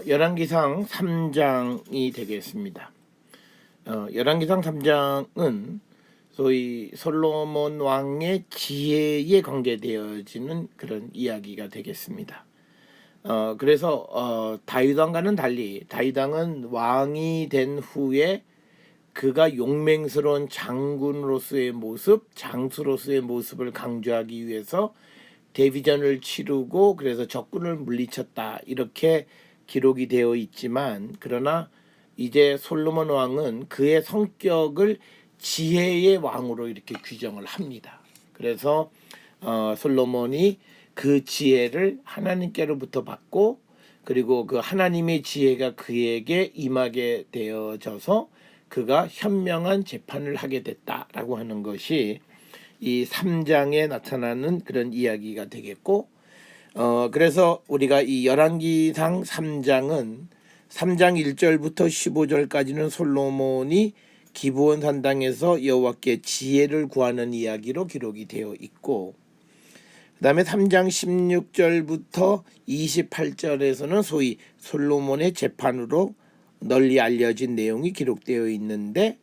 열왕기상 3장이 되겠습니다. 열왕기상 3장은 소위 솔로몬 왕의 지혜에 관계되어지는 그런 이야기가 되겠습니다. 그래서 다윗 왕과는 달리 다윗 왕은 왕이 된 후에 그가 용맹스러운 장군으로서의 모습, 장수로서의 모습을 강조하기 위해서 대비전을 치르고 그래서 적군을 물리쳤다, 이렇게 기록이 되어 있지만, 그러나 이제 솔로몬 왕은 그의 성격을 지혜의 왕으로 이렇게 규정을 합니다. 그래서 솔로몬이 그 지혜를 하나님께로부터 받고, 그리고 그 하나님의 지혜가 그에게 임하게 되어져서 그가 현명한 재판을 하게 됐다라고 하는 것이 이 3장에 나타나는 그런 이야기가 되겠고, 그래서 우리가 이 열왕기상 3장은 3장 1절부터 15절까지는 솔로몬이 기브온 산당에서 여호와께 지혜를 구하는 이야기로 기록이 되어 있고, 그 다음에 3장 16절부터 28절에서는 소위 솔로몬의 재판으로 널리 알려진 내용이 기록되어 있는데,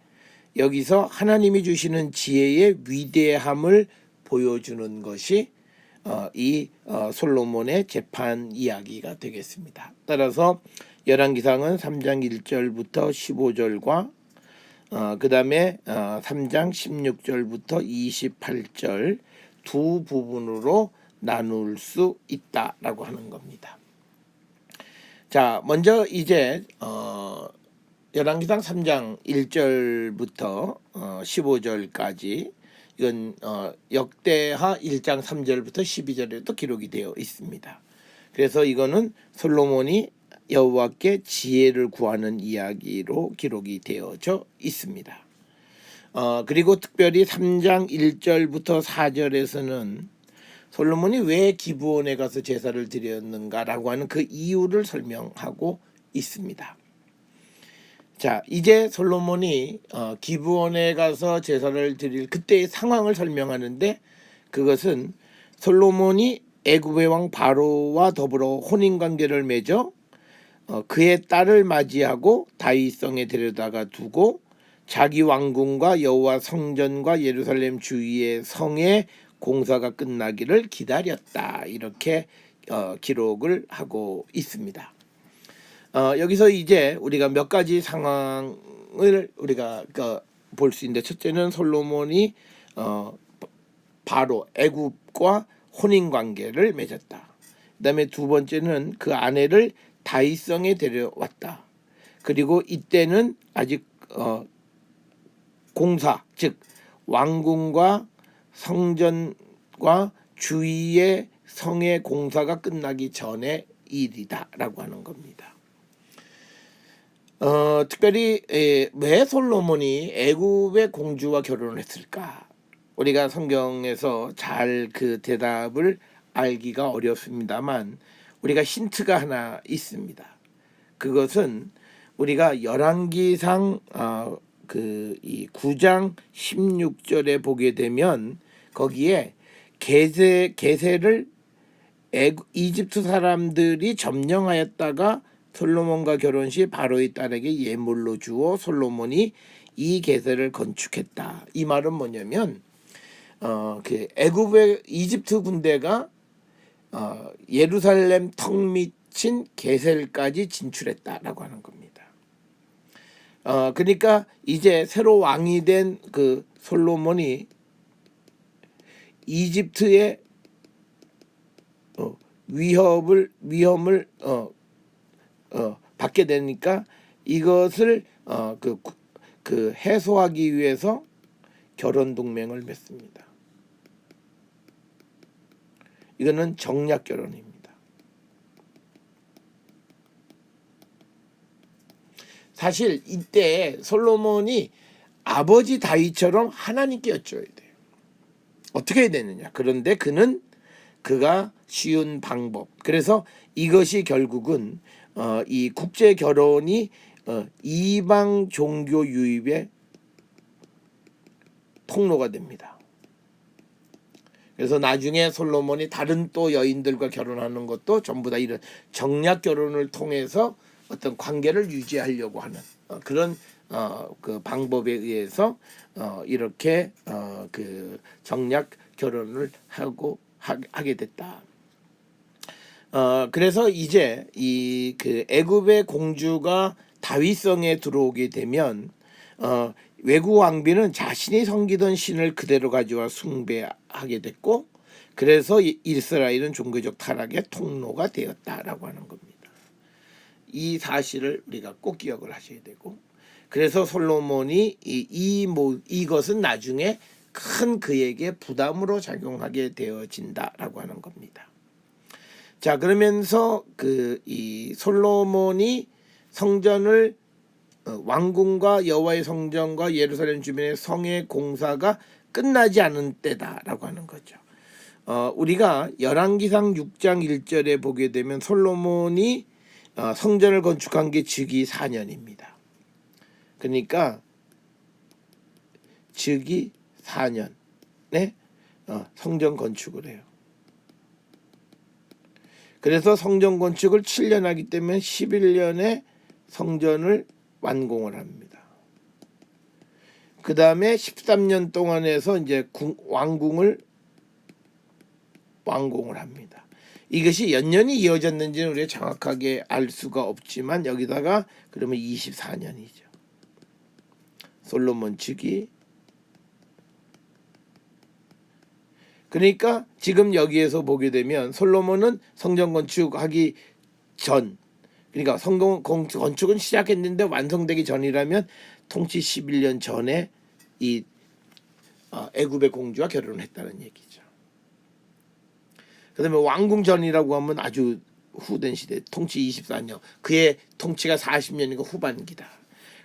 여기서 하나님이 주시는 지혜의 위대함을 보여주는 것이 이 솔로몬의 재판 이야기가 되겠습니다. 따라서 열왕기상은 3장 1절부터 15절과 그 다음에 3장 16절부터 28절 두 부분으로 나눌 수 있다라고 하는 겁니다. 자, 먼저 이제 열왕기상 3장 1절부터 15절까지 이건 역대하 1장 3절부터 12절에도 기록이 되어 있습니다. 그래서 이거는 솔로몬이 여호와께 지혜를 구하는 이야기로 기록이 되어져 있습니다. 그리고 특별히 3장 1절부터 4절에서는 솔로몬이 왜 기브온에 가서 제사를 드렸는가라고 하는 그 이유를 설명하고 있습니다. 자, 이제 솔로몬이 기브온에 가서 제사를 드릴 그때의 상황을 설명하는데, 그것은 솔로몬이 애굽의 왕 바로와 더불어 혼인관계를 맺어 그의 딸을 맞이하고 다윗성에 데려다가 두고 자기 왕궁과 여호와 성전과 예루살렘 주위의 성의 공사가 끝나기를 기다렸다, 이렇게 기록을 하고 있습니다. 여기서 이제 우리가 몇 가지 상황을 우리가 볼 수 있는데, 첫째는 솔로몬이 바로 애굽과 혼인 관계를 맺었다. 그다음에 두 번째는 그 아내를 다윗성에 데려왔다. 그리고 이때는 아직 공사, 즉 왕궁과 성전과 주위의 성의 공사가 끝나기 전의 일이다라고 하는 겁니다. 특별히 왜 솔로몬이 애굽의 공주와 결혼을 했을까? 우리가 성경에서 잘 그 대답을 알기가 어렵습니다만 우리가 힌트가 하나 있습니다. 그것은 우리가 열왕기상 이 9장 16절에 보게 되면 거기에 게세를 이집트 사람들이 점령하였다가 솔로몬과 결혼 시 바로의 딸에게 예물로 주어 솔로몬이 이 게세를 건축했다. 이 말은 뭐냐면 그 애굽의 이집트 군대가 예루살렘 턱 밑인 게셀까지 진출했다라고 하는 겁니다. 그러니까 이제 새로 왕이 된 그 솔로몬이 이집트의 위험을 받게 되니까 이것을 해소하기 위해서 결혼 동맹을 맺습니다. 이거는 정략 결혼입니다. 사실 이때 솔로몬이 아버지 다윗처럼 하나님께 여쭤야 돼요. 어떻게 해야 되느냐? 그런데 그가 쉬운 방법. 그래서 이것이 결국은 이 국제 결혼이 이방 종교 유입의 통로가 됩니다. 그래서 나중에 솔로몬이 다른 또 여인들과 결혼하는 것도 전부 다 이런 정략 결혼을 통해서 어떤 관계를 유지하려고 하는 그런 그 방법에 의해서 이렇게 그 정략 결혼을 하게 됐다. 그래서 이제 이 그 애굽의 공주가 다윗성에 들어오게 되면 외국 왕비는 자신이 섬기던 신을 그대로 가져와 숭배하게 됐고, 그래서 이스라엘은 종교적 타락의 통로가 되었다라고 하는 겁니다. 이 사실을 우리가 꼭 기억을 하셔야 되고, 그래서 솔로몬이 이것은 나중에 큰 그에게 부담으로 작용하게 되어진다라고 하는 겁니다. 자, 그러면서 이 솔로몬이 성전을 왕궁과 여호와의 성전과 예루살렘 주변의 성의 공사가 끝나지 않은 때다라고 하는 거죠. 우리가 열왕기상 6장 1절에 보게 되면 솔로몬이 성전을 건축한 게 즉위 4년입니다. 그러니까 즉위 4년에 성전 건축을 해요. 그래서 성전 건축을 7년 하기 때문에 11년에 성전을 완공을 합니다. 그 다음에 13년 동안 해서 이제 왕궁을 완공을 합니다. 이것이 연년이 이어졌는지는 우리가 정확하게 알 수가 없지만 여기다가 그러면 24년이죠. 솔로몬 즉위. 그러니까 지금 여기에서 보게 되면 솔로몬은 성전 건축하기 전, 그러니까 성전 건축은 시작했는데 완성되기 전이라면 통치 11년 전에 이 애굽의 공주와 결혼을 했다는 얘기죠. 그다음에 왕궁 전이라고 하면 아주 후된 시대, 통치 24년, 그의 통치가 40년이고 후반기다.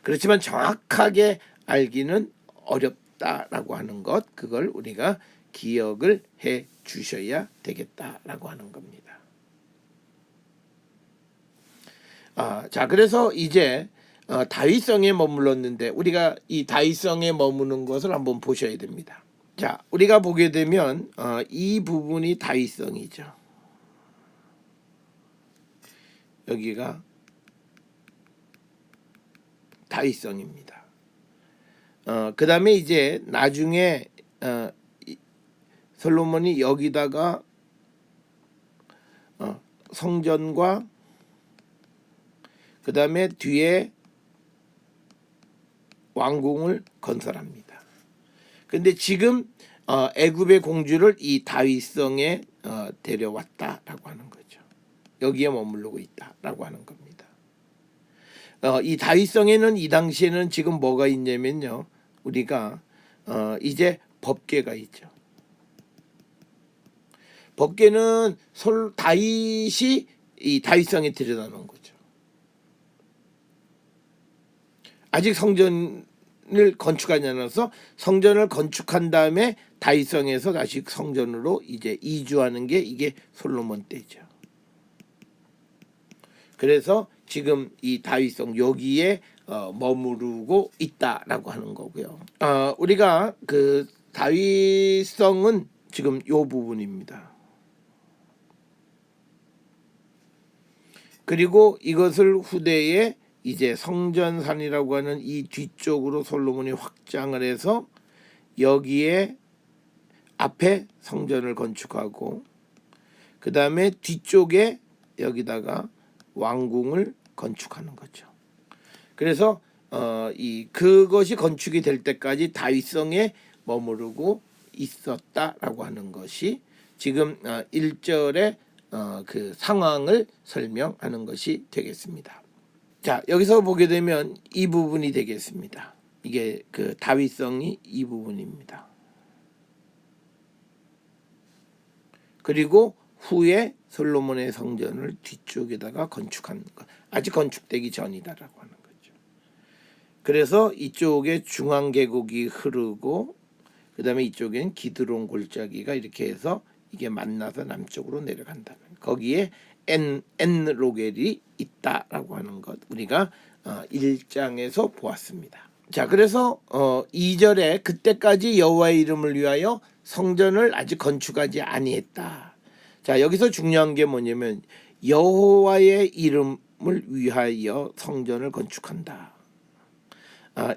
그렇지만 정확하게 알기는 어렵다라고 하는 것, 그걸 우리가 기억을 해 주셔야 되겠다라고 하는 겁니다. 자, 그래서 이제 다윗성에 머물렀는데 우리가 이 다윗성에 머무는 것을 한번 보셔야 됩니다. 자, 우리가 보게 되면 이 부분이 다윗성이죠. 여기가 다윗성입니다. 그 다음에 이제 나중에 솔로몬이 여기다가 성전과 그 다음에 뒤에 왕궁을 건설합니다. 근데 지금 애굽의 공주를 이 다윗성에 데려왔다라고 하는 거죠. 여기에 머무르고 있다라고 하는 겁니다. 이 다윗성에는 이 당시에는 지금 뭐가 있냐면요, 우리가 이제 법궤가 있죠. 법궤는 다윗이 이 다윗성에 들여다놓은 거죠. 아직 성전을 건축하지 않아서 성전을 건축한 다음에 다윗성에서 다시 성전으로 이제 이주하는 게 이게 솔로몬 때죠. 그래서 지금 이 다윗성 여기에 머무르고 있다라고 하는 거고요. 우리가 그 다윗성은 지금 요 부분입니다. 그리고 이것을 후대에 이제 성전산이라고 하는 이 뒤쪽으로 솔로몬이 확장을 해서 여기에 앞에 성전을 건축하고 그 다음에 뒤쪽에 여기다가 왕궁을 건축하는 거죠. 그래서 그것이 건축이 될 때까지 다윗성에 머무르고 있었다라고 하는 것이 지금 1절에 그 상황을 설명하는 것이 되겠습니다. 자, 여기서 보게 되면 이 부분이 되겠습니다. 이게 그 다윗성이 이 부분입니다. 그리고 후에 솔로몬의 성전을 뒤쪽에다가 건축한 것, 아직 건축되기 전이다라고 하는 거죠. 그래서 이쪽에 중앙 계곡이 흐르고 그 다음에 이쪽엔 기드론 골짜기가 이렇게 해서 이게 만나서 남쪽으로 내려간다. 거기에 엔로겔이 있다라고 하는 것 우리가 1장에서 보았습니다. 자, 그래서 2절에 그때까지 여호와의 이름을 위하여 성전을 아직 건축하지 아니했다. 자, 여기서 중요한 게 뭐냐면 여호와의 이름 위하여 성전을 건축한다.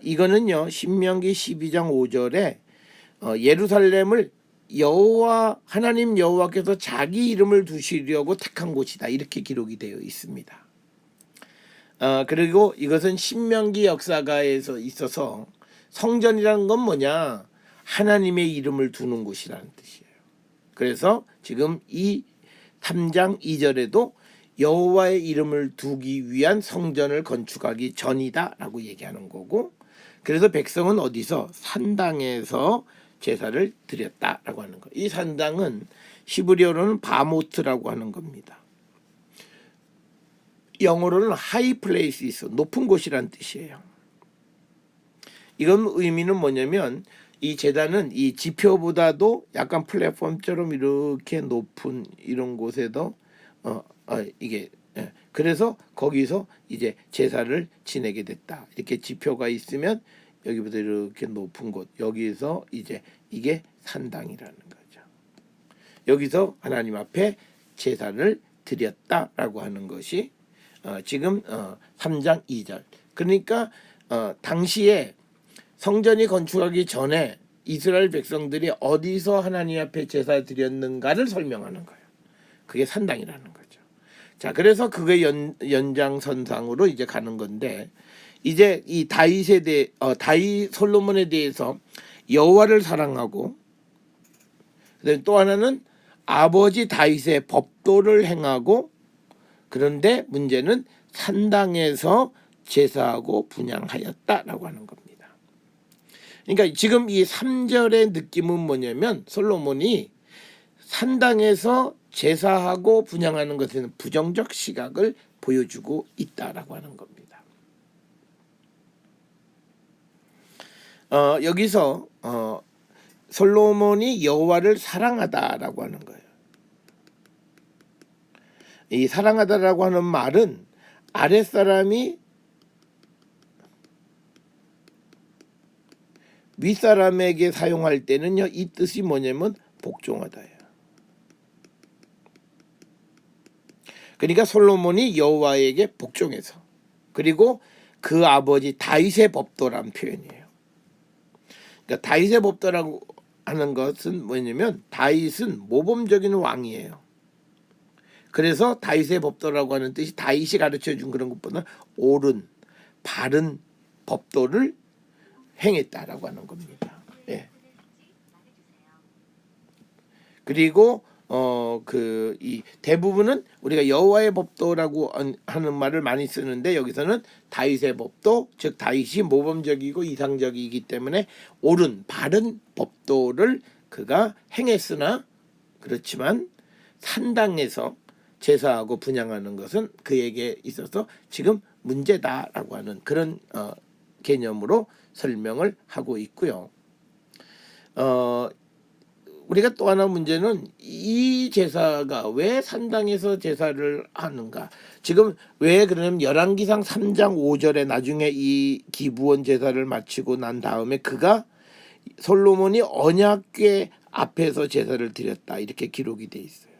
이거는요 신명기 12장 5절에 예루살렘을 여호와 하나님 여호와께서 자기 이름을 두시려고 택한 곳이다 이렇게 기록이 되어 있습니다. 그리고 이것은 신명기 역사가에서 있어서 성전이라는 건 뭐냐? 하나님의 이름을 두는 곳이라는 뜻이에요. 그래서 지금 이 3장 2절에도 여호와의 이름을 두기 위한 성전을 건축하기 전이다라고 얘기하는 거고, 그래서 백성은 어디서? 산당에서 제사를 드렸다라고 하는 거예요. 이 산당은 히브리어로는 바모트라고 하는 겁니다. 영어로는 하이 플레이스, 높은 곳이란 뜻이에요. 이건 의미는 뭐냐면 이 제단은 이 지표보다도 약간 플랫폼처럼 이렇게 높은 이런 곳에도 이게 그래서 거기서 이제 제사를 지내게 됐다. 이렇게 지표가 있으면 여기부터 이렇게 높은 곳, 여기서 이제 이게 산당이라는 거죠. 여기서 하나님 앞에 제사를 드렸다라고 하는 것이 지금 3장 2절. 그러니까 당시에 성전이 건축하기 전에 이스라엘 백성들이 어디서 하나님 앞에 제사 드렸는가를 설명하는 거예요. 그게 산당이라는 거죠. 자, 그래서 그게 연장선상으로 이제 가는 건데, 이제 이 다윗 솔로몬에 대해서 여호와를 사랑하고, 그다음에 또 하나는 아버지 다윗의 법도를 행하고, 그런데 문제는 산당에서 제사하고 분향하였다라고 하는 겁니다. 그러니까 지금 이 3절의 느낌은 뭐냐면 솔로몬이 산당에서 제사하고 분향하는 것에는 부정적 시각을 보여주고 있다라고 하는 겁니다. 여기서 솔로몬이 여호와를 사랑하다라고 하는 거예요. 이 사랑하다라고 하는 말은 아랫사람이 윗사람에게 사용할 때는요, 이 뜻이 뭐냐면 복종하다예요. 그러니까 솔로몬이 여호와에게 복종해서, 그리고 그 아버지 다윗의 법도란 표현이에요. 그러니까 다윗의 법도라고 하는 것은 뭐냐면 다윗은 모범적인 왕이에요. 그래서 다윗의 법도라고 하는 뜻이 다윗이 가르쳐준 그런 것보다 옳은 바른 법도를 행했다라고 하는 겁니다. 예. 그리고 이 대부분은 우리가 여호와의 법도라고 하는 말을 많이 쓰는데, 여기서는 다윗의 법도, 즉 다윗이 모범적이고 이상적이기 때문에 옳은 바른 법도를 그가 행했으나, 그렇지만 산당에서 제사하고 분향하는 것은 그에게 있어서 지금 문제다라고 하는 그런 개념으로 설명을 하고 있고요. 우리가 또 하나 문제는 이 제사가 왜 산당에서 제사를 하는가? 지금 왜 그러냐면 열왕기상 3장 5절에 나중에 이 기브온 제사를 마치고 난 다음에 그가 솔로몬이 언약궤 앞에서 제사를 드렸다 이렇게 기록이 돼 있어요.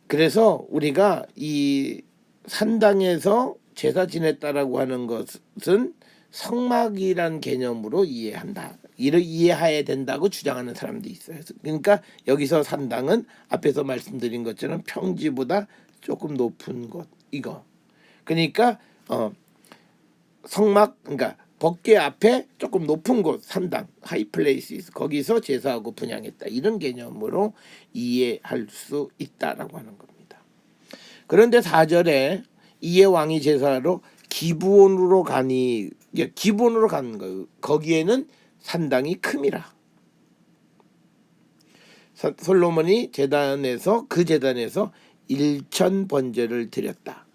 그래서 우리가 이 산당에서 제사 지냈다라고 하는 것은 성막이란 개념으로 이해한다. 이를 이해해야 된다고 주장하는 사람도 있어요. 그러니까 여기서 산당은 앞에서 말씀드린 것처럼 평지보다 조금 높은 곳, 이거. 그러니까 성막, 그러니까 법궤 앞에 조금 높은 곳, 산당, 하이 플레이스, 거기서 제사하고 분향했다. 이런 개념으로 이해할 수 있다라고 하는 겁니다. 그런데 4절에 이에 왕이 제사로 기브온으로 가니, 기브온으로 가는 거예요. 거기에는 산당이 큼이라. 솔로몬이 그 제단에서 1천 번제를 드렸다.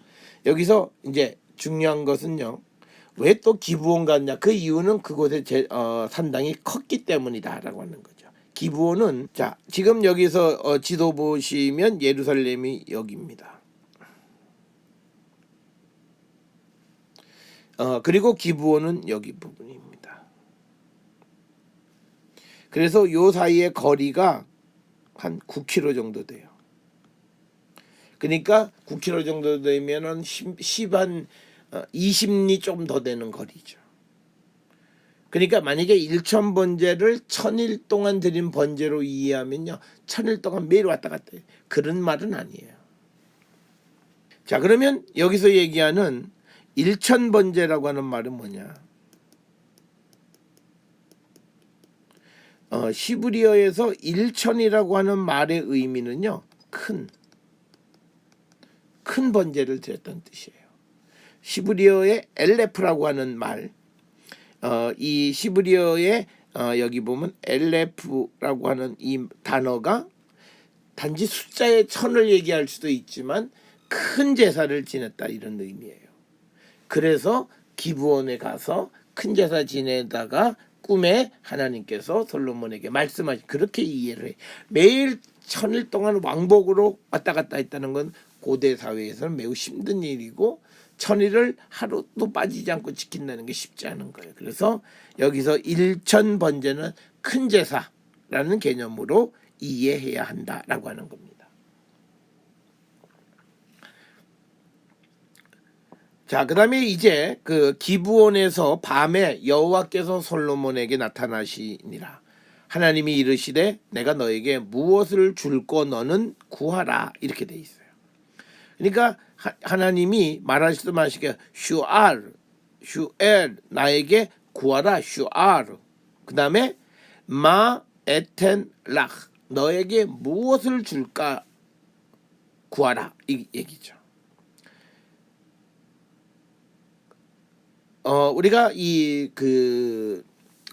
여기서 이제 중요한 것은요, 왜 또 기브온 갔냐? 그 이유는 그곳의 산당이 컸기 때문이다라고 하는 거죠. 기브온은, 자, 지금 여기서 지도 보시면 예루살렘이 여기입니다. 그리고 기브온은 여기 부분입니다. 그래서 요 사이의 거리가 한 9km 정도 돼요. 그러니까 9km 정도 되면은 20리 좀 더 되는 거리죠. 그러니까 만약에 1000번제를 1000일 동안 드린 번제로 이해하면요, 1000일 동안 매일 왔다 갔다 해요. 그런 말은 아니에요. 자, 그러면 여기서 얘기하는 1000번제라고 하는 말은 뭐냐? 시브리어에서 1000이라고 하는 말의 의미는요, 큰 번제를 드렸다는 뜻이에요. 시브리어의 엘레프라고 하는 말, 이 시브리어의 여기 보면 엘레프라고 하는 이 단어가 단지 숫자의 1000을 얘기할 수도 있지만 큰 제사를 지냈다 이런 의미예요. 그래서 기브온에 가서 큰 제사 지내다가 꿈에 하나님께서 솔로몬에게 말씀하시, 그렇게 이해를 해. 매일 1000일 동안 왕복으로 왔다 갔다 했다는 건 고대 사회에서는 매우 힘든 일이고 1000일을 하루도 빠지지 않고 지킨다는 게 쉽지 않은 거예요. 그래서 여기서 1000번제는 큰 제사라는 개념으로 이해해야 한다라고 하는 겁니다. 자, 그다음에 이제 그 기브온에서 밤에 여호와께서 솔로몬에게 나타나시니라. 하나님이 이르시되 내가 너에게 무엇을 줄고 너는 구하라, 이렇게 돼 있어요. 그러니까 하나님이 말씀하시게 슈엘 나에게 구하라, 슈알. 그다음에 마 에텐 락 너에게 무엇을 줄까 구하라, 이 얘기죠. 우리가 이 그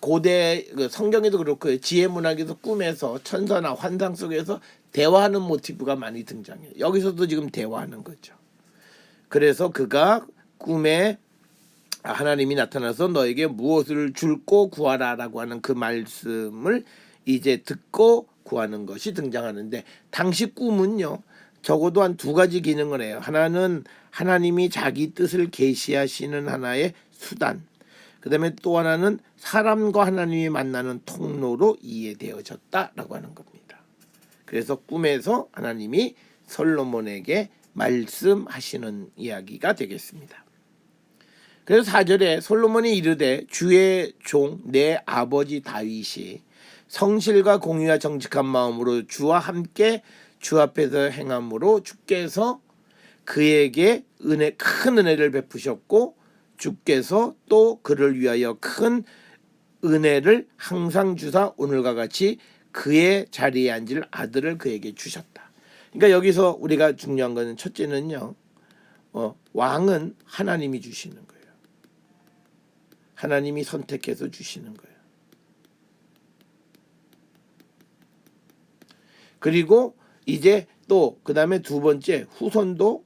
고대 성경에도 그렇고 지혜 문학에서 꿈에서 천사나 환상 속에서 대화하는 모티브가 많이 등장해요. 여기서도 지금 대화하는 거죠. 그래서 그가 꿈에 하나님이 나타나서 너에게 무엇을 줄고 구하라라고 하는 그 말씀을 이제 듣고 구하는 것이 등장하는데, 당시 꿈은요 적어도 한 두 가지 기능을 해요. 하나는 하나님이 자기 뜻을 계시하시는 하나의 수단, 그 다음에 또 하나는 사람과 하나님이 만나는 통로로 이해되어졌다라고 하는 겁니다. 그래서 꿈에서 하나님이 솔로몬에게 말씀하시는 이야기가 되겠습니다. 그래서 4절에 솔로몬이 이르되 주의 종 내 아버지 다윗이 성실과 공의와 정직한 마음으로 주와 함께 주 앞에서 행함으로 주께서 그에게 큰 은혜를 베푸셨고 주께서 또 그를 위하여 큰 은혜를 항상 주사 오늘과 같이 그의 자리에 앉을 아들을 그에게 주셨다. 그러니까 여기서 우리가 중요한 것은 첫째는요, 왕은 하나님이 주시는 거예요. 하나님이 선택해서 주시는 거예요. 그리고 이제 또 그 다음에 두 번째, 후손도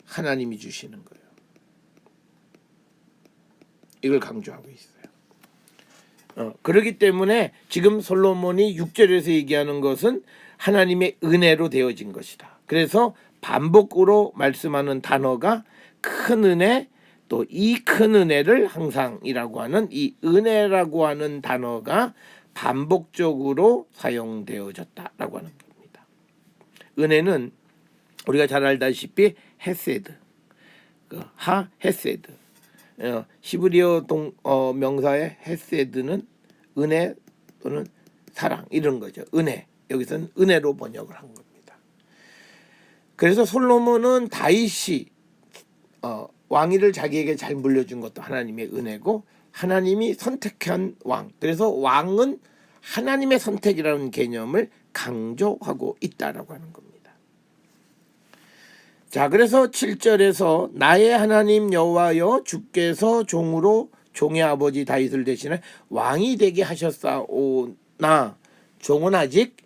하나님이 주시는 거예요. 이걸 강조하고 있어요. 그렇기 때문에 지금 솔로몬이 6절에서 얘기하는 것은 하나님의 은혜로 되어진 것이다. 그래서 반복으로 말씀하는 단어가 큰 은혜, 또 이 큰 은혜를 항상이라고 하는 이 은혜라고 하는 단어가 반복적으로 사용되어졌다라고 하는 겁니다. 은혜는 우리가 잘 알다시피 헤세드, 헤세드, 시브리어 명사의 헤세드는 은혜 또는 사랑 이런 거죠. 은혜, 여기서는 은혜로 번역을 한 겁니다. 그래서 솔로몬은 다윗이 왕위를 자기에게 잘 물려준 것도 하나님의 은혜고, 하나님이 선택한 왕, 그래서 왕은 하나님의 선택이라는 개념을 강조하고 있다라고 하는 겁니다. 자, 그래서 7절에서 나의 하나님 여호와여 주께서 종의 아버지 다윗을 대신해 왕이 되게 하셨사오나 종은 아직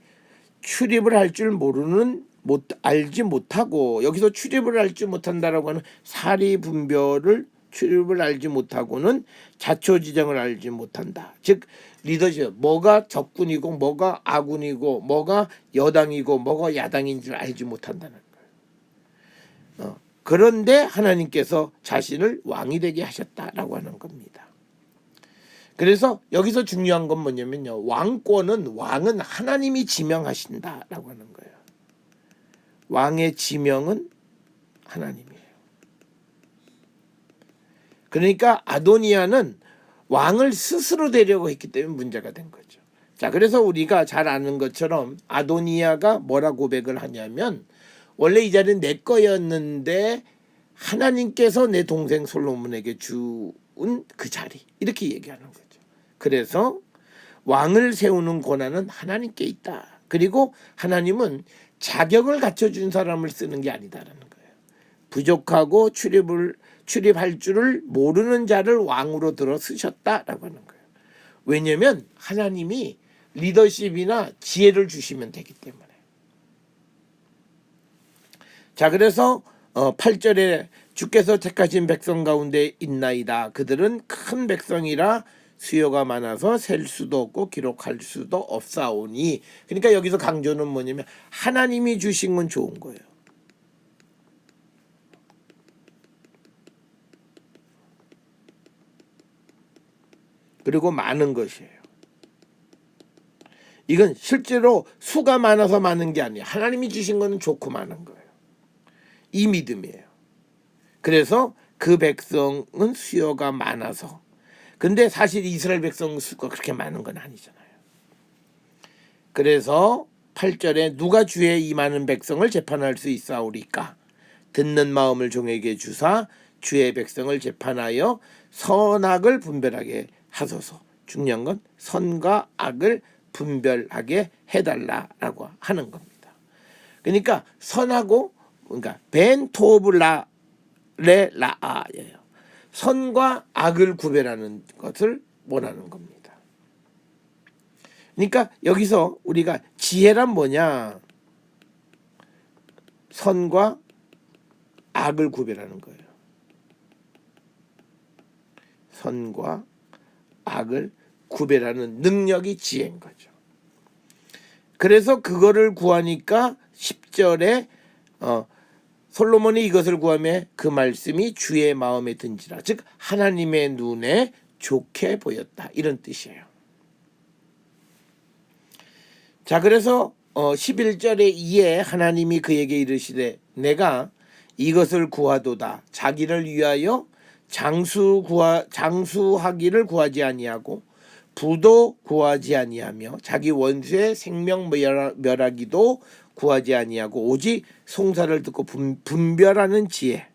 출입을 할 줄 알지 못하고, 여기서 출입을 알지 못한다라고 하는 사리 분별을 출입을 알지 못하고는 자초지정을 알지 못한다. 즉 리더십, 뭐가 적군이고 뭐가 아군이고 뭐가 여당이고 뭐가 야당인 줄 알지 못한다는 거예요. 그런데 하나님께서 자신을 왕이 되게 하셨다라고 하는 겁니다. 그래서 여기서 중요한 건 뭐냐면요, 왕은 하나님이 지명하신다라고 하는 거예요. 왕의 지명은 하나님이에요. 그러니까 아도니아는 왕을 스스로 되려고 했기 때문에 문제가 된 거죠. 자, 그래서 우리가 잘 아는 것처럼 아도니아가 뭐라 고백을 하냐면, 원래 이 자리는 내 거였는데 하나님께서 내 동생 솔로몬에게 준 그 자리, 이렇게 얘기하는 거죠. 그래서 왕을 세우는 권한은 하나님께 있다. 그리고 하나님은 자격을 갖춰준 사람을 쓰는 게 아니다라는 거예요. 부족하고 출입할 줄을 모르는 자를 왕으로 들어 쓰셨다라고 하는 거예요. 왜냐하면 하나님이 리더십이나 지혜를 주시면 되기 때문에. 자, 그래서 8절에 주께서 택하신 백성 가운데 있나이다. 그들은 큰 백성이라 수요가 많아서 셀 수도 없고 기록할 수도 없사오니. 그러니까 여기서 강조는 뭐냐면 하나님이 주신 건 좋은 거예요. 그리고 많은 것이에요. 이건 실제로 수가 많아서 많은 게 아니에요. 하나님이 주신 거는 좋고 많은 거예요. 이 믿음이에요. 그래서 그 백성은 수요가 많아서. 근데 사실 이스라엘 백성 수가 그렇게 많은 건 아니잖아요. 그래서 8절에 누가 주의 이 많은 백성을 재판할 수 있사오리까? 듣는 마음을 종에게 주사 주의 백성을 재판하여 선악을 분별하게 하소서. 중요한 건 선과 악을 분별하게 해달라라고 하는 겁니다. 그러니까 선하고, 그러니까 벤토블라 레라아예요. 선과 악을 구별하는 것을 원하는 겁니다. 그러니까 여기서 우리가 지혜란 뭐냐? 선과 악을 구별하는 거예요. 선과 악을 구별하는 능력이 지혜인 거죠. 그래서 그거를 구하니까 10절에 솔로몬이 이것을 구하며 그 말씀이 주의 마음에 든지라, 즉 하나님의 눈에 좋게 보였다, 이런 뜻이에요. 자, 그래서 11절에 이에 하나님이 그에게 이르시되 내가 이것을 구하도다. 자기를 위하여 장수하기를 구하지 아니하고 부도 구하지 아니하며 자기 원수의 생명 멸하기도 구하지 아니하고 오직 송사를 듣고 분별하는 지혜,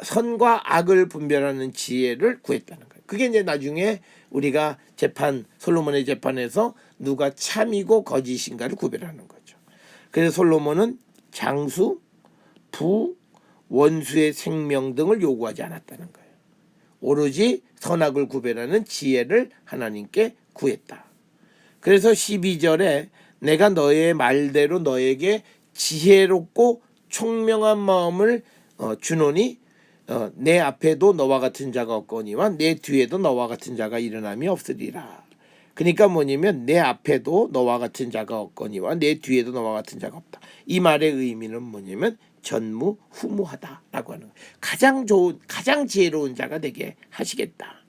선과 악을 분별하는 지혜를 구했다는 거예요. 그게 이제 나중에 우리가 솔로몬의 재판에서 누가 참이고 거짓인가를 구별하는 거죠. 그래서 솔로몬은 장수, 부, 원수의 생명 등을 요구하지 않았다는 거예요. 오로지 선악을 구별하는 지혜를 하나님께 구했다. 그래서 12절에 내가 너의 말대로 너에게 지혜롭고 총명한 마음을 주노니 내 앞에도 너와 같은 자가 없거니와 내 뒤에도 너와 같은 자가 일어남이 없으리라. 그러니까 뭐냐면 내 앞에도 너와 같은 자가 없거니와 내 뒤에도 너와 같은 자가 없다. 이 말의 의미는 뭐냐면 전무후무하다라고 하는 거예요. 가장 지혜로운 자가 되게 하시겠다.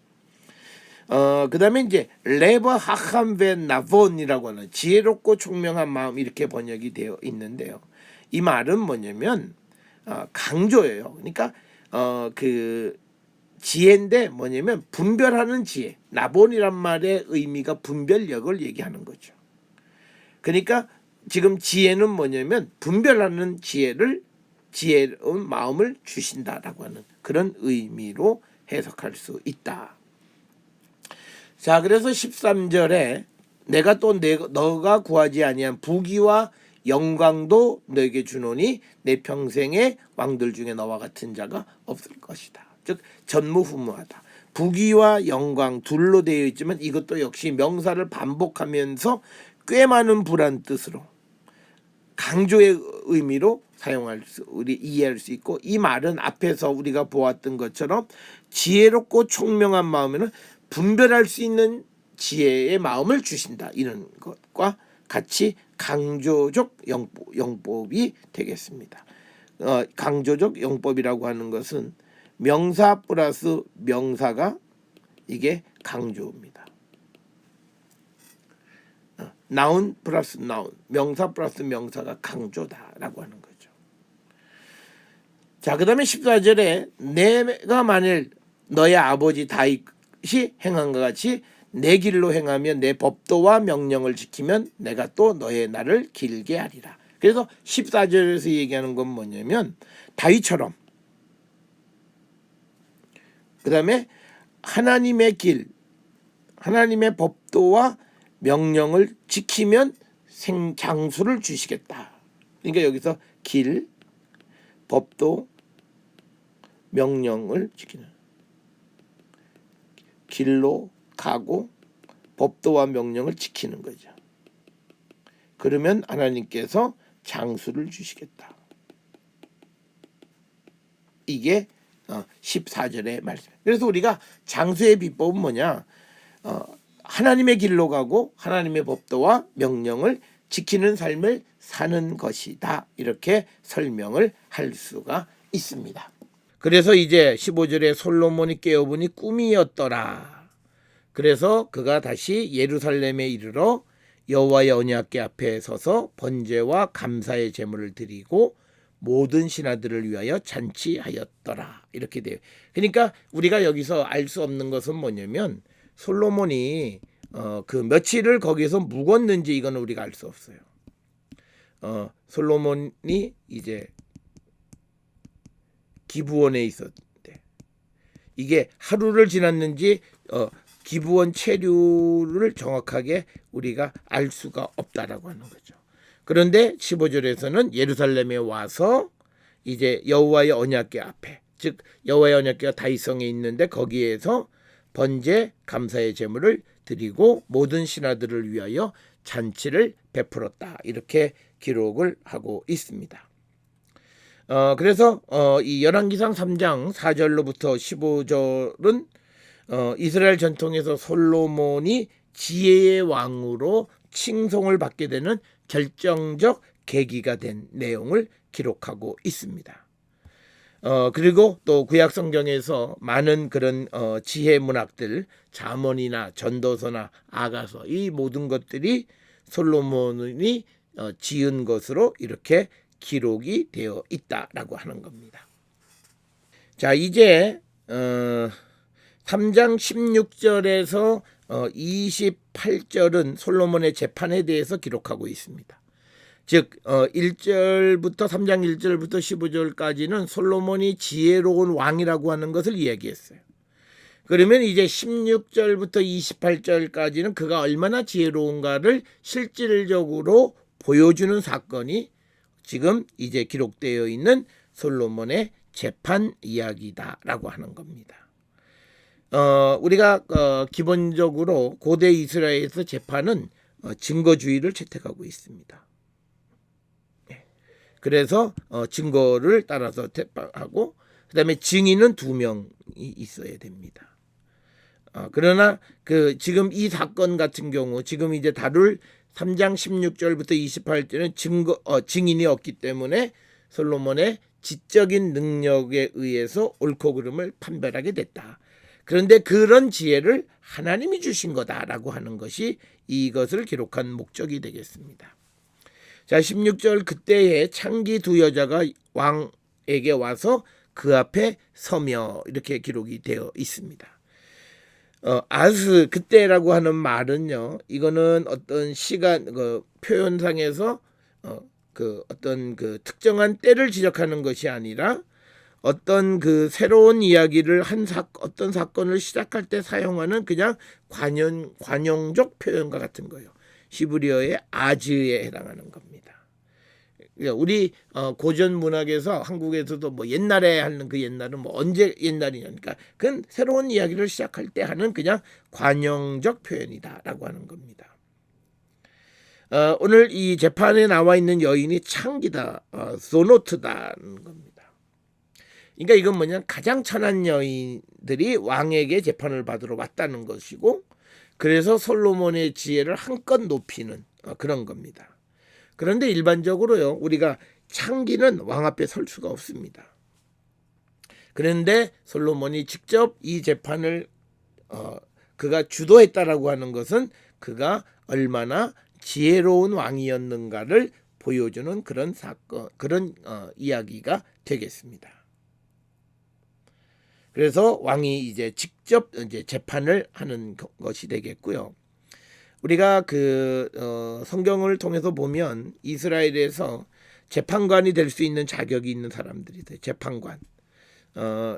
그다음에 이제 레버 하함벤 나본이라고 하는 지혜롭고 총명한 마음, 이렇게 번역이 되어 있는데요. 이 말은 뭐냐면 강조예요. 그러니까 그 지혜인데 뭐냐면 분별하는 지혜. 나본이란 말의 의미가 분별력을 얘기하는 거죠. 그러니까 지금 지혜는 뭐냐면 분별하는 지혜로운 마음을 주신다라고 하는 그런 의미로 해석할 수 있다. 자, 그래서 13절에 내가 또 너가 구하지 아니한 부귀와 영광도 너에게 주노니 내 평생의 왕들 중에 너와 같은 자가 없을 것이다. 즉 전무후무하다. 부귀와 영광 둘로 되어 있지만 이것도 역시 명사를 반복하면서 꽤 많은 불안 뜻으로 강조의 의미로 우리 이해할 수 있고, 이 말은 앞에서 우리가 보았던 것처럼 지혜롭고 총명한 마음에는 분별할 수 있는 지혜의 마음을 주신다, 이런 것과 같이 강조적 용법이 되겠습니다. 강조적 용법이라고 하는 것은 명사 플러스 명사가 이게 강조입니다. 나운 플러스 나운, 명사 플러스 명사가 강조다라고 하는 거죠. 자, 그 다음에 14절에 내가 만일 너의 아버지 다윗이 행한 것 같이 내 길로 행하며 내 법도와 명령을 지키면 내가 또 너의 날을 길게 하리라. 그래서 14절에서 얘기하는 건 뭐냐면 다윗처럼, 그 다음에 하나님의 길, 하나님의 법도와 명령을 지키면 장수를 주시겠다. 그러니까 여기서 길, 법도, 명령을 지키는, 길로 가고 법도와 명령을 지키는 거죠. 그러면 하나님께서 장수를 주시겠다. 이게 14절의 말씀. 그래서 우리가 장수의 비법은 뭐냐? 하나님의 길로 가고 하나님의 법도와 명령을 지키는 삶을 사는 것이다. 이렇게 설명을 할 수가 있습니다. 그래서 이제 15절에 솔로몬이 깨어보니 꿈이었더라. 그래서 그가 다시 예루살렘에 이르러 여호와의 언약궤 앞에 서서 번제와 감사의 제물을 드리고 모든 신하들을 위하여 잔치하였더라. 이렇게 돼요. 그러니까 우리가 여기서 알 수 없는 것은 뭐냐면 솔로몬이 그 며칠을 거기서 묵었는지 이거는 우리가 알 수 없어요. 솔로몬이 이제 기브원에 있었대. 이게 하루를 지났는지 기브원 체류를 정확하게 우리가 알 수가 없다라고 하는 거죠. 그런데 15절에서는 예루살렘에 와서 이제 여호와의 언약궤 앞에, 즉 여호와의 언약궤가 다윗성에 있는데 거기에서 번제 감사의 제물을 드리고 모든 신하들을 위하여 잔치를 베풀었다. 이렇게 기록을 하고 있습니다. 그래서 이 열왕기상 3장 4절로부터 15절은 이스라엘 전통에서 솔로몬이 지혜의 왕으로 칭송을 받게 되는 결정적 계기가 된 내용을 기록하고 있습니다. 그리고 또 구약 성경에서 많은 그런 지혜 문학들, 잠언이나 전도서나 아가서, 이 모든 것들이 솔로몬이 지은 것으로 이렇게 기록이 되어 있다라고 하는 겁니다. 자, 이제 3장 16절에서 28절은 솔로몬의 재판에 대해서 기록하고 있습니다. 즉 1절부터 3장 1절부터 15절까지는 솔로몬이 지혜로운 왕이라고 하는 것을 이야기했어요. 그러면 이제 16절부터 28절까지는 그가 얼마나 지혜로운가를 실질적으로 보여주는 사건이 지금 이제 기록되어 있는 솔로몬의 재판 이야기다라고 하는 겁니다. 우리가 기본적으로 고대 이스라엘에서 재판은 증거주의를 채택하고 있습니다. 그래서 증거를 따라서 재판하고, 그다음에 증인은 2명이 있어야 됩니다. 그러나 지금 이 사건 같은 경우 지금 이제 다룰 3장 16절부터 28절은 증인이 없기 때문에 솔로몬의 지적인 능력에 의해서 옳고 그름을 판별하게 됐다. 그런데 그런 지혜를 하나님이 주신 거다라고 하는 것이 이것을 기록한 목적이 되겠습니다. 자, 16절, 그때에 창기 2 여자가 왕에게 와서 그 앞에 서며, 이렇게 기록이 되어 있습니다. 그때라고 하는 말은요, 이거는 어떤 시간 표현상에서 어떤 특정한 때를 지적하는 것이 아니라 어떤 새로운 이야기를 어떤 사건을 시작할 때 사용하는 그냥 관용적 표현과 같은 거예요. 히브리어의 아즈에 해당하는 겁니다. 우리 고전 문학에서 한국에서도 뭐 옛날에 하는 그 옛날은 뭐 언제 옛날이냐니까 그건 새로운 이야기를 시작할 때 하는 그냥 관용적 표현이다라고 하는 겁니다. 오늘 이 재판에 나와 있는 여인이 창기다, 소노트다는 겁니다. 그러니까 이건 뭐냐, 가장 천한 여인들이 왕에게 재판을 받으러 왔다는 것이고, 그래서 솔로몬의 지혜를 한껏 높이는 그런 겁니다. 그런데 일반적으로요, 우리가 창기는 왕 앞에 설 수가 없습니다. 그런데 솔로몬이 직접 이 재판을 그가 주도했다라고 하는 것은 그가 얼마나 지혜로운 왕이었는가를 보여주는 그런 사건, 그런 이야기가 되겠습니다. 그래서 왕이 이제 직접 이제 재판을 하는 것이 되겠고요. 우리가 성경을 통해서 보면 이스라엘에서 재판관이 될 수 있는 자격이 있는 사람들이 돼요. 재판관.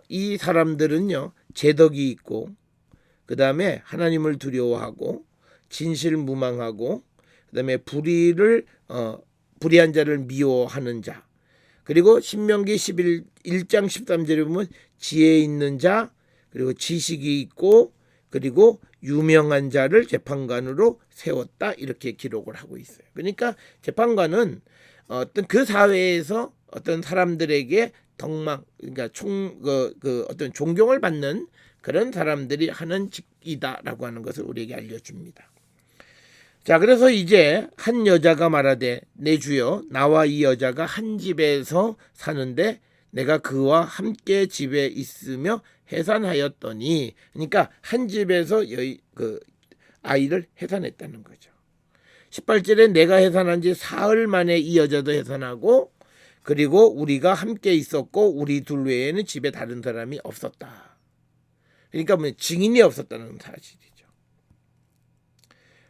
이 사람들은요, 제덕이 있고, 그 다음에 하나님을 두려워하고, 진실무망하고, 그 다음에 불의한 자를 미워하는 자, 그리고 신명기 1장 13절에 보면 지혜 있는 자, 그리고 지식이 있고, 그리고 유명한 자를 재판관으로 세웠다, 이렇게 기록을 하고 있어요. 그러니까 재판관은 어떤 그 사회에서 어떤 사람들에게 그러니까 어떤 존경을 받는 그런 사람들이 하는 직이다라고 하는 것을 우리에게 알려줍니다. 자, 그래서 이제 한 여자가 말하되 내 주여, 나와 이 여자가 한 집에서 사는데 내가 그와 함께 집에 있으며 해산하였더니, 그러니까 한 집에서 아이를 해산했다는 거죠. 18절에 내가 해산한 지 사흘 만에 이 여자도 해산하고, 그리고 우리가 함께 있었고 우리 둘 외에는 집에 다른 사람이 없었다. 그러니까 증인이 없었다는 사실이죠.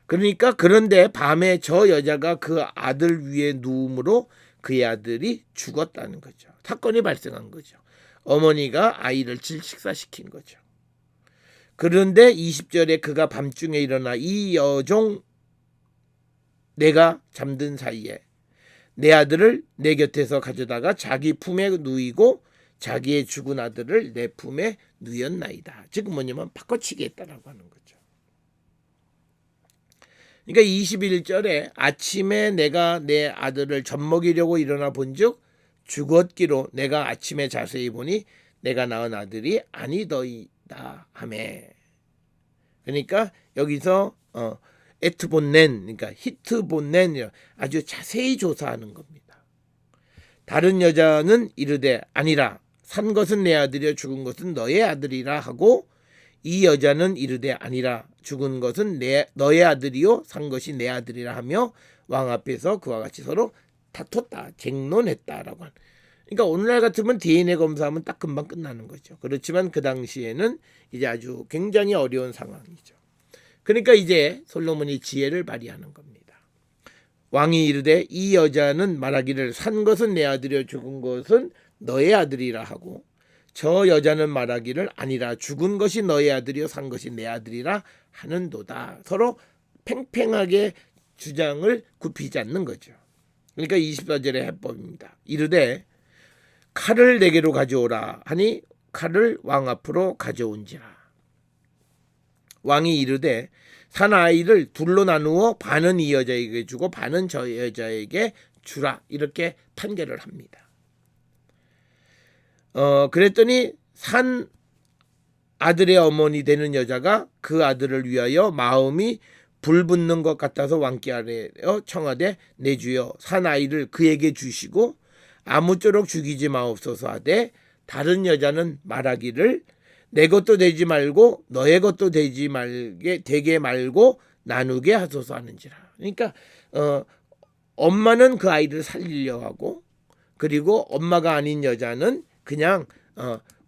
그러니까 그런데 밤에 저 여자가 그 아들 위에 누움으로 그의 아들이 죽었다는 거죠. 사건이 발생한 거죠. 어머니가 아이를 질식사시킨 거죠. 그런데 20절에 그가 밤중에 일어나 이 여종 내가 잠든 사이에 내 아들을 내 곁에서 가져다가 자기 품에 누이고 자기의 죽은 아들을 내 품에 누였나이다. 즉 뭐냐면 바꿔치기 했다라고 하는 거죠. 그러니까 21절에 아침에 내가 내 아들을 젖먹이려고 일어나 본즉 죽었기로 내가 아침에 자세히 보니 내가 낳은 아들이 아니더이다 하매. 그러니까 여기서 에트본넨, 그러니까 히트본넨, 아주 자세히 조사하는 겁니다. 다른 여자는 이르되 아니라 산 것은 내 아들이요 죽은 것은 너의 아들이라 하고, 이 여자는 이르되 아니라 죽은 것은 너의 아들이요 산 것이 내 아들이라 하며 왕 앞에서 그와 같이 서로 다퉜다, 쟁론했다라고 하는. 그러니까 오늘날 같으면 DNA 검사하면 딱 금방 끝나는 거죠. 그렇지만 그 당시에는 이제 아주 굉장히 어려운 상황이죠. 그러니까 이제 솔로몬이 지혜를 발휘하는 겁니다. 왕이 이르되 이 여자는 말하기를 산 것은 내 아들이요 죽은 것은 너의 아들이라 하고, 저 여자는 말하기를 아니라 죽은 것이 너의 아들이요 산 것이 내 아들이라 하는도다. 서로 팽팽하게 주장을 굽히지 않는 거죠. 그러니까 24절의 해법입니다. 이르되 칼을 내게로 가져오라 하니 칼을 왕 앞으로 가져온지라. 왕이 이르되 산 아이를 둘로 나누어 반은 이 여자에게 주고 반은 저 여자에게 주라, 이렇게 판결을 합니다. 그랬더니 산 아들의 어머니 되는 여자가 그 아들을 위하여 마음이 불붙는 것 같아서 왕께 아뢰어 청하되 내 주여 산 아이를 그에게 주시고 아무쪼록 죽이지 마옵소서 하되, 다른 여자는 말하기를 내 것도 되지 말고 너의 것도 되게 말고 나누게 하소서 하는지라. 그러니까 엄마는 그 아이를 살리려 하고, 그리고 엄마가 아닌 여자는 그냥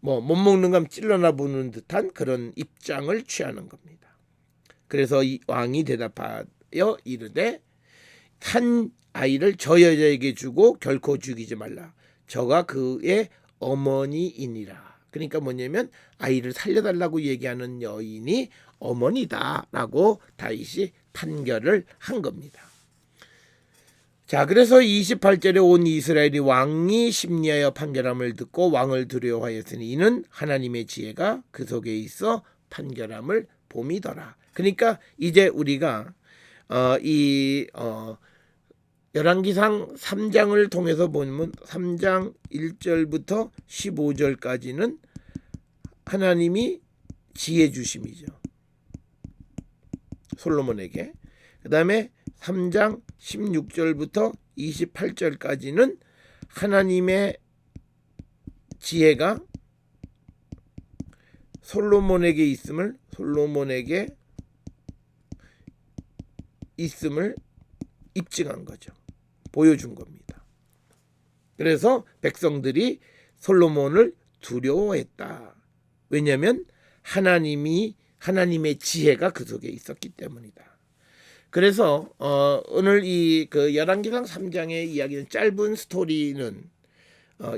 못 먹는 감 찔러나 보는 듯한 그런 입장을 취하는 겁니다. 그래서 이 왕이 대답하여 이르되 한 아이를 저 여자에게 주고 결코 죽이지 말라. 저가 그의 어머니이니라. 그러니까 뭐냐면 아이를 살려달라고 얘기하는 여인이 어머니다라고 다윗이 판결을 한 겁니다. 자, 그래서 28절에 온 이스라엘이 왕이 심리하여 판결함을 듣고 왕을 두려워하였으니 이는 하나님의 지혜가 그 속에 있어 판결함을 봄이더라. 그러니까 이제 우리가 열왕기상 3장을 통해서 보면 3장 1절부터 15절까지는 하나님이 지혜 주심이죠, 솔로몬에게. 그 다음에 3장 16절부터 28절까지는 하나님의 지혜가 솔로몬에게 있음을 입증한 거죠. 보여준 겁니다. 그래서 백성들이 솔로몬을 두려워했다. 왜냐하면 하나님의 지혜가 그 속에 있었기 때문이다. 그래서 오늘 이 열왕기상 3장의 이야기는 짧은 스토리는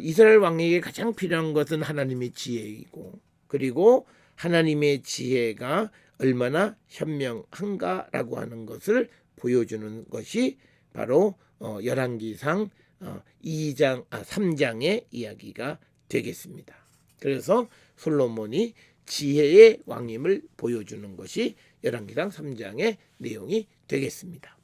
이스라엘 왕에게 가장 필요한 것은 하나님의 지혜이고, 그리고 하나님의 지혜가 얼마나 현명한가라고 하는 것을 보여주는 것이 바로 열왕기상 3장의 이야기가 되겠습니다. 그래서 솔로몬이 지혜의 왕임을 보여주는 것이 열왕기상 3장의 내용이 되겠습니다.